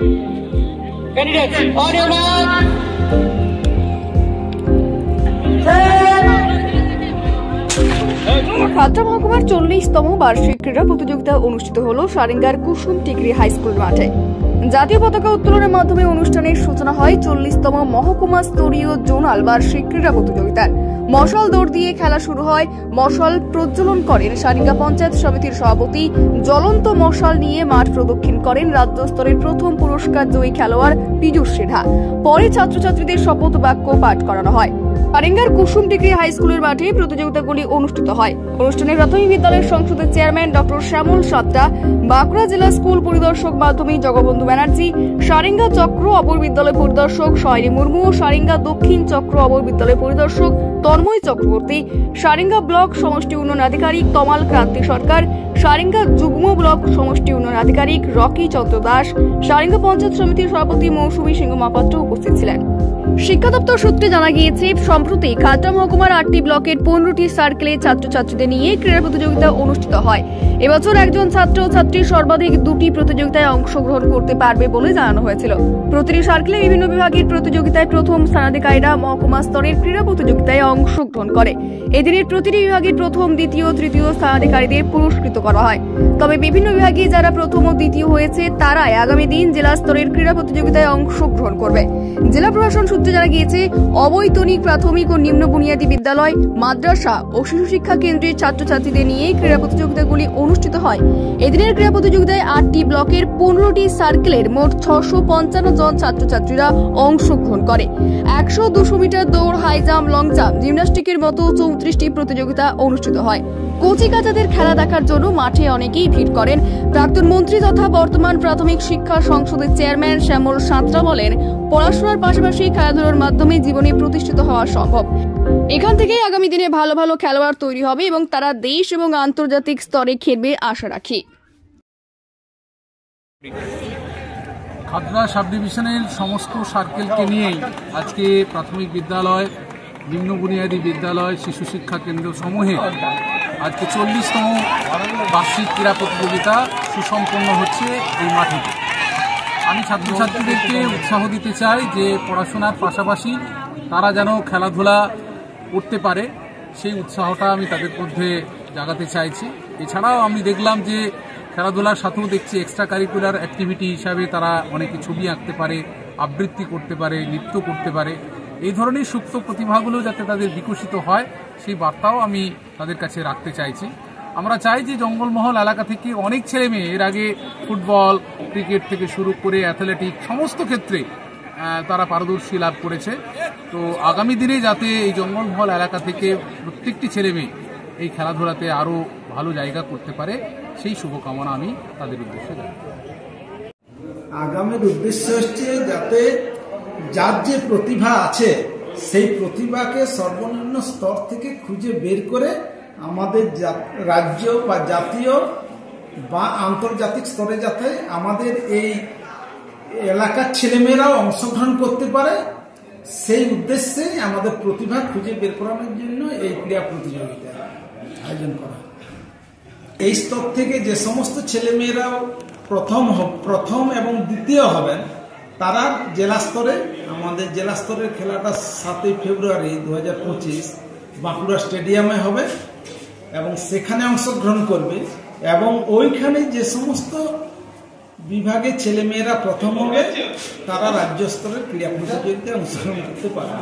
Candidates, on your mark. Khatra মহকুমার 40তম বার্ষিক ক্রীড়া প্রতিযোগিতা অনুষ্ঠিত হলো সারেঙ্গার কুসুম টিকরি হাই স্কুল মাঠে। জাতীয় পতাকা উত্তোলনের মাধ্যমে অনুষ্ঠানের সূচনা হয় 40তম মহকুমা স্তরীয় জোনাল বার্ষিক ক্রীড়া প্রতিযোগিতার। মশাল দৌড় দিয়ে খেলা শুরু হয়। মশাল প্রজ্বলন করেন সারেঙ্গা পঞ্চায়েত সমিতির সভাপতি। জ্বলন্ত মশাল নিয়ে মাঠ প্রদক্ষিণ করেন রাজ্য স্তরের প্রথম পুরস্কার জয়ী খেলোয়াড় পীযূষ সিনহা। পরে ছাত্রছাত্রীদের শপথ বাক্য পাঠ করানো হয়। সারেঙ্গার কুসুম টিকরি হাই স্কুলের মাঠে প্রতিযোগিতাগুলি অনুষ্ঠিত হয়। অনুষ্ঠানে প্রাথমিক বিদ্যালয়ের সংসদের চেয়ারম্যান ডক্টর শ্যামল সাত্রা, বাঁকুড়া জেলা স্কুল পরিদর্শক মাধ্যমিক জগবন্ধু ব্যানার্জি, সারেঙ্গা চক্র অপর বিদ্যালয় পরিদর্শক সয়নী মুর্মু, সারেঙ্গা দক্ষিণ চক্র অপর বিদ্যালয় পরিদর্শক তন্ময় চক্রবর্তী, সারেঙ্গা ব্লক সমষ্টি উন্নয়ন আধিকারিক তমাল ক্রান্তি সরকার, সারেঙ্গা যুগ্ম ব্লক সমষ্টি উন্নয়ন আধিকারিক রকি চন্দ্র দাস, সারেঙ্গা পঞ্চায়েত সমিতির সভাপতি মৌসুমী সিংহ মহাপাত্র উপস্থিত ছিলেন। শিক্ষা দপ্তর সূত্রে জানা গিয়েছে, সম্প্রতি খাতড়া মহকুমার 8টি ব্লকের 15টি সার্কেলে ছাত্রছাত্রীদের নিয়ে ক্রীড়া প্রতিযোগিতা অনুষ্ঠিত হয়। এবছর একজন ছাত্র ও ছাত্রী সর্বাধিক 2টি প্রতিযোগিতায় অংশগ্রহণ করতে পারবে বলে জানানো হয়েছিল। প্রতিটি সার্কেলে বিভিন্ন বিভাগের প্রতিযোগিতায় প্রথম স্থানাধিকারীরা মহকুমা স্তরের ক্রীড়া প্রতিযোগিতায় অংশগ্রহণ করে। এদিনের প্রতিটি বিভাগের প্রথম, দ্বিতীয়, তৃতীয় স্থানাধিকারীদের পুরস্কৃত করা হয়। তবে বিভিন্ন বিভাগে যারা প্রথম ও দ্বিতীয় হয়েছে তারাই আগামী দিন জেলা স্তরের ক্রীড়া প্রতিযোগিতায় অংশগ্রহণ করবে। জেলা প্রশাসন সূত্রে জানা গিয়েছে, অবৈতনিক প্রাথমিক ও নিম্ন বুনিয়াদী বিদ্যালয়, মাদ্রাসা ও শিশু শিক্ষা কেন্দ্রের ছাত্রছাত্রীদের নিয়ে ক্রীড়া প্রতিযোগিতাগুলি অনুষ্ঠিত হয়। এদিনের ক্রীড়া প্রতিযোগিতায় 8টি ব্লকের 15টি সার্কেলের মোট 655 জন ছাত্রছাত্রীরা অংশগ্রহণ করে। 100, 200 মিটার দৌড়, হাই জাম্প, লং জাম্প, জিমন্যাস্টিকের মতো 34টি প্রতিযোগিতা অনুষ্ঠিত হয়। কচিকাচাদের খেলা দেখার জন্য মাঠে অনেকেই ভিড় করেন। প্রাক্তন মন্ত্রী তথা বর্তমান প্রাথমিক শিক্ষা সংসদের চেয়ারম্যান শ্যামল সাঁতরা বলেন, পড়াশোনার পাশাপাশি খেলাধুলার মাধ্যমে জীবনে প্রতিষ্ঠিত হওয়া সম্ভব। এখান থেকেই আগামী দিনে ভালো ভালো খেলোয়াড় তৈরি হবে এবং তারা দেশ এবং আন্তর্জাতিক স্তরে খেলবে আশা রাখি। খাতড়া সাব ডিভিশনের সমস্ত সার্কেলকে নিয়েই আজকে প্রাথমিক বিদ্যালয়, নিম্ন বুনিয়াদী বিদ্যালয়, শিশু শিক্ষা কেন্দ্র সমূহে আজকে 40তম বার্ষিক ক্রীড়া প্রতিযোগিতা সুসম্পন্ন হচ্ছে এই মাঠে। আমি ছাত্রছাত্রীদেরকে উৎসাহ দিতে চাই যে পড়াশোনার পাশাপাশি তারা যেন খেলাধুলা করতে পারে, সেই উৎসাহটা আমি তাদের মধ্যে জাগাতে চাইছি। এছাড়াও আমি দেখলাম যে খেলাধুলার সাথেও দেখছি এক্সট্রা কারিকুলার অ্যাক্টিভিটি হিসাবে তারা অনেকে ছবি আঁকতে পারে, আবৃত্তি করতে পারে, নৃত্য করতে পারে। এই ধরনের সুপ্ত প্রতিভাগুলো যাতে তাদের বিকশিত হয় সেই বার্তাও আমি তাদের কাছে রাখতে চাইছি। আমরা চাই যে জঙ্গলমহল এলাকা থেকে অনেক ছেলে মেয়ে এর আগে ফুটবল, ক্রিকেট থেকে শুরু করে অ্যাথলেটিক সমস্ত ক্ষেত্রে তারা পারদর্শী লাভ করেছে। তো আগামী দিনে যাতে এই জঙ্গলমহল এলাকা থেকে প্রত্যেকটি ছেলে মেয়ে এই খেলাধুলাতে আরও ভালো জায়গা করতে পারে, সেই শুভকামনা আমি তাদের উদ্দেশ্যে জানাই। আগামীর উদ্দেশ্য হচ্ছে যাতে যার যে প্রতিভা আছে সেই প্রতিভাকে সর্বনিম্ন স্তর থেকে খুঁজে বের করে আমাদের রাজ্য বা জাতীয় বা আন্তর্জাতিক স্তরে যাতে আমাদের এই এলাকার ছেলেমেয়েরাও অংশগ্রহণ করতে পারে, সেই উদ্দেশ্যে আমাদের প্রতিভা খুঁজে বের করানোর জন্য এই ক্রীড়া প্রতিযোগিতা আয়োজন করা। এই স্তর থেকে যে সমস্ত ছেলেমেয়েরাও প্রথম এবং দ্বিতীয় হবেন তারা জেলা স্তরে, আমাদের জেলা স্তরের খেলাটা 7ই ফেব্রুয়ারি 2025 বাঁকুড়া স্টেডিয়ামে হবে এবং সেখানে অংশগ্রহণ করবে এবং ওইখানে যে সমস্ত বিভাগে ছেলেমেয়েরা প্রথম হবে তারা রাজ্য স্তরের ক্রীড়া প্রতিযোগিতায় অংশগ্রহণ করতে পারবে।